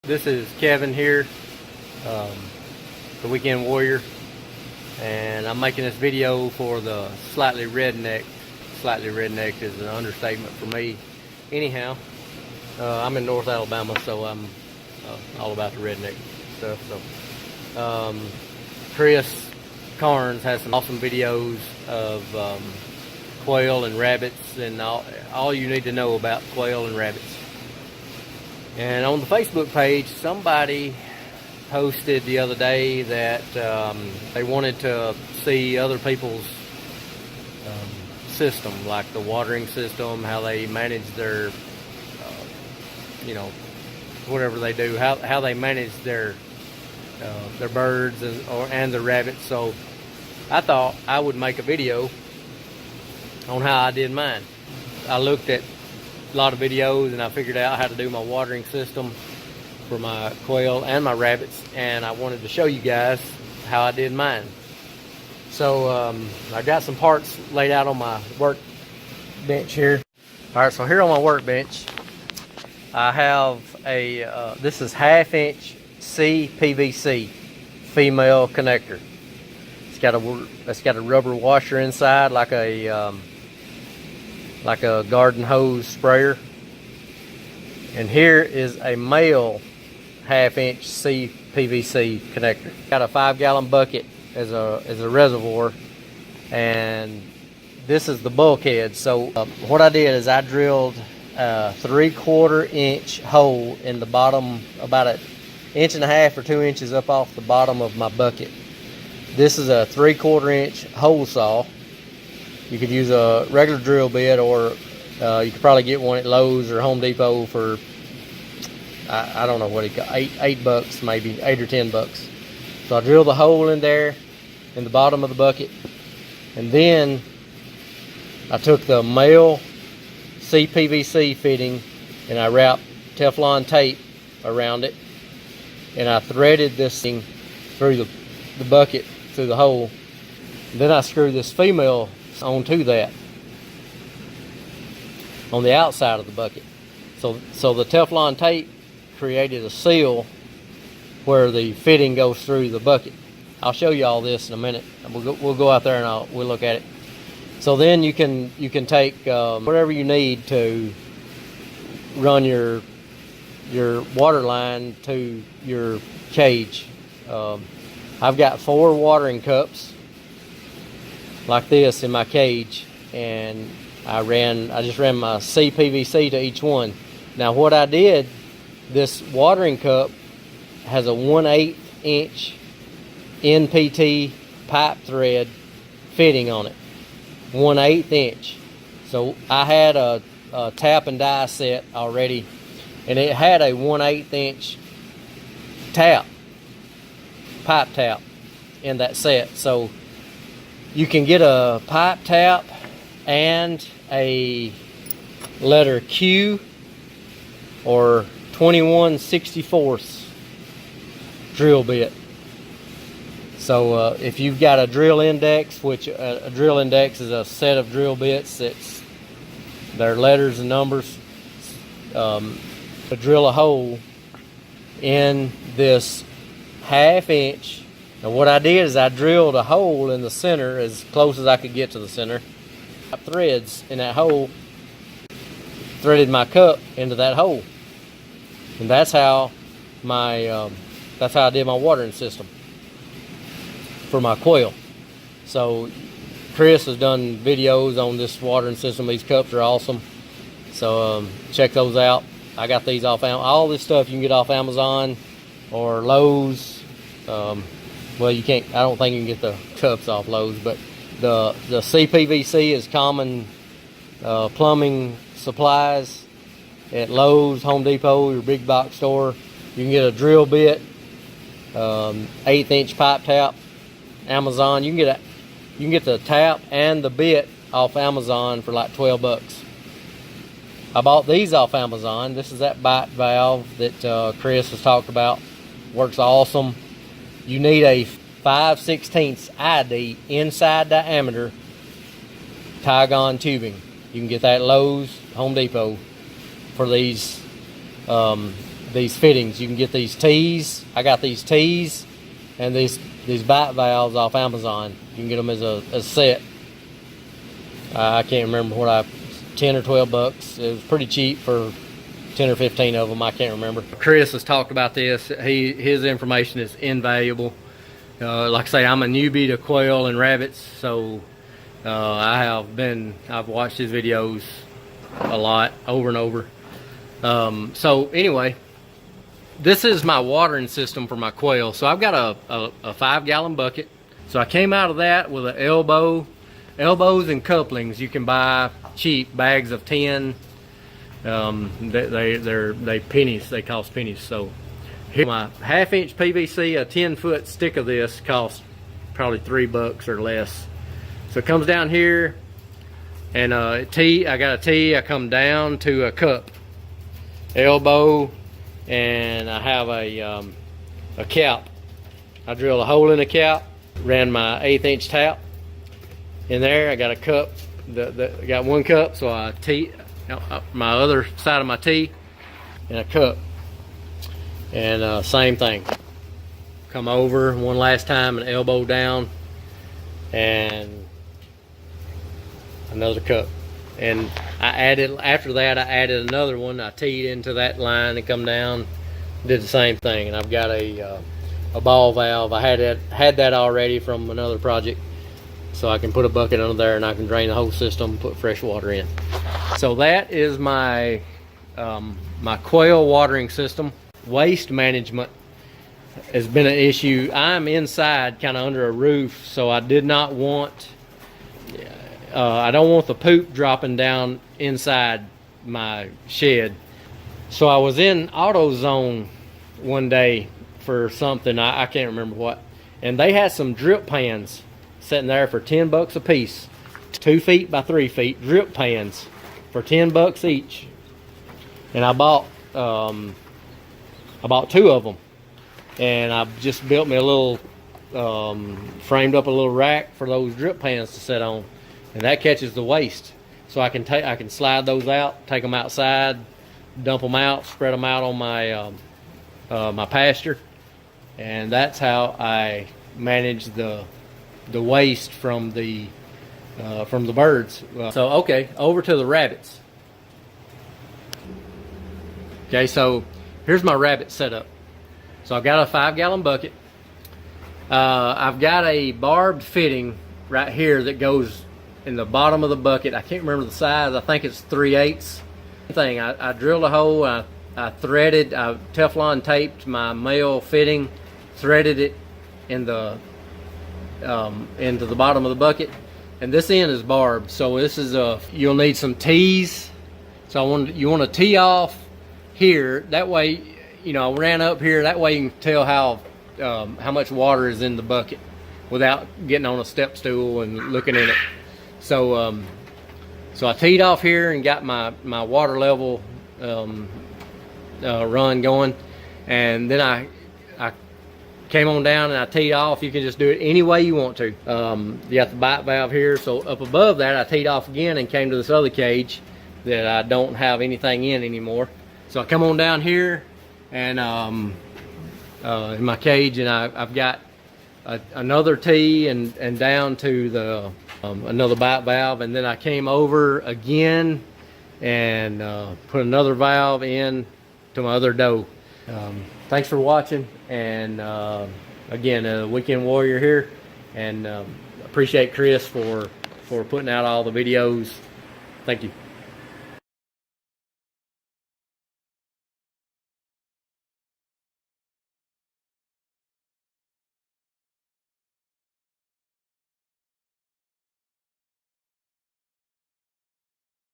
This is Kevin here, the Weekend Warrior, and I'm making this video for the slightly redneck. Slightly redneck is an understatement for me. Anyhow, I'm in North Alabama, so I'm all about the redneck stuff. So, Chris Carnes has some awesome videos of quail and rabbits, and all you need to know about quail and rabbits. And on the Facebook page, somebody posted the other day that they wanted to see other people's system, like the watering system, how they manage their, whatever they do, how they manage their birds and the rabbits. So I thought I would make a video on how I did mine. I looked at a lot of videos and I figured out how to do my watering system for my quail and my rabbits, and I wanted to show you guys how I did mine. So I got some parts laid out on my workbench here. Alright, so here on my workbench I have a this is 1/2 inch cpvc female connector. It's got a rubber washer inside, like a garden hose sprayer. And here is a male 1/2 inch cpvc connector. Got a 5-gallon bucket as a reservoir, and this is the bulkhead. So what I did is I drilled a 3/4 inch hole in the bottom, about 1.5 or 2 inches up off the bottom of my bucket. This is a 3/4 inch hole saw. You could use a regular drill bit, or you could probably get one at Lowe's or Home Depot for I don't know what it got, $8 maybe, $8 or $10. So I drilled the hole in there in the bottom of the bucket, and then I took the male cpvc fitting and I wrapped Teflon tape around it, and I threaded this thing through the bucket, through the hole. And then I screwed this female onto that on the outside of the bucket. So the Teflon tape created a seal where the fitting goes through the bucket. I'll show you all this in a minute. We'll go out there and we'll look at it. So then you can take whatever you need to run your water line to your cage. I've got 4 watering cups like this in my cage, and I just ran my cpvc to each one. Now what I did, this watering cup has a 1/8 inch NPT pipe thread fitting on it, 1/8 inch. So I had a tap and die set already, and it had a 1/8 inch pipe tap in that set. So you can get a pipe tap and a letter Q or 21/64 drill bit. So if you've got a drill index, which a drill index is a set of drill bits, they're letters and numbers, to drill a hole in this 1/2 inch. Now what I did is I drilled a hole in the center as close as I could get to the center. I threads in that hole, threaded my cup into that hole, and that's how I did my watering system for my quail. So Chris has done videos on this watering system. These cups are awesome, so check those out. I got these off all this stuff you can get off Amazon or Lowe's. Well, you can't, I don't think you can get the cups off Lowe's, but the cpvc is common plumbing supplies at Lowe's, Home Depot, your big box store. You can get a drill bit, 1/8 inch pipe tap, Amazon. You can get the tap and the bit off Amazon for like $12. I bought these off Amazon. This is that bite valve that Chris has talked about. Works awesome. You need a 5/16 ID inside diameter tygon tubing. You can get that at Lowe's, Home Depot for these these fittings. You can get these T's. I got these T's and these bite valves off Amazon. You can get them as a set. I can't remember what 10 or 12 bucks. It was pretty cheap for 10 or 15 of them. I can't remember. Chris has talked about this. His information is invaluable. Like I say, I'm a newbie to quail and rabbits, so I've watched his videos a lot, over and over. So anyway, this is my watering system for my quail. So I've got a 5-gallon bucket. So I came out of that with an elbows and couplings. You can buy cheap bags of 10. They pennies. They cost pennies. So here, my 1/2-inch PVC, a 10-foot stick of this costs probably $3 or less. So it comes down here, and I got a T. I come down to a cup, elbow, and I have a cap. I drill a hole in the cap, ran my 1/8-inch tap in there. I got a cup. I got one cup, so I T my other side of my T and a cup, and same thing. Come over one last time and elbow down, and another cup. And after that I added another one. I teed into that line and come down, did the same thing. And I've got a ball valve. I had that already from another project, so I can put a bucket under there and I can drain the whole system, put fresh water in. So that is my my quail watering system. Waste management has been an issue. I'm inside, kind of under a roof, so I did not want I don't want the poop dropping down inside my shed. So I was in AutoZone one day for something, I can't remember what, and they had some drip pans sitting there for $10 a piece, 2 feet by 3 feet drip pans for $10 each. And I bought 2 of them, and I just built me a little framed up a little rack for those drip pans to sit on, and that catches the waste. So I can slide those out, take them outside, dump them out, spread them out on my my pasture, and that's how I manage the waste from the birds. So okay, over to the rabbits. Okay, so here's my rabbit setup. So I've got a 5-gallon bucket. I've got a barbed fitting right here that goes in the bottom of the bucket. I can't remember the size. I think it's 3/8 thing. I drilled a hole. I threaded. I Teflon taped my male fitting, threaded it in the into the bottom of the bucket, and this end is barbed. So this is you'll need some tees. So you want to tee off here. That way, you know, I ran up here. That way you can tell how much water is in the bucket without getting on a step stool and looking in it. So so I teed off here and got my water level run going, and then I came on down and I teed off. You can just do it any way you want to. You got the bite valve here, so up above that I teed off again and came to this other cage that I don't have anything in anymore. So I come on down here and in my cage, and I've got another tee and down to the another bite valve, and then I came over again and put another valve in to my other doe. Thanks for watching, and again, Weekend Warrior here, and appreciate Chris for putting out all the videos. Thank you.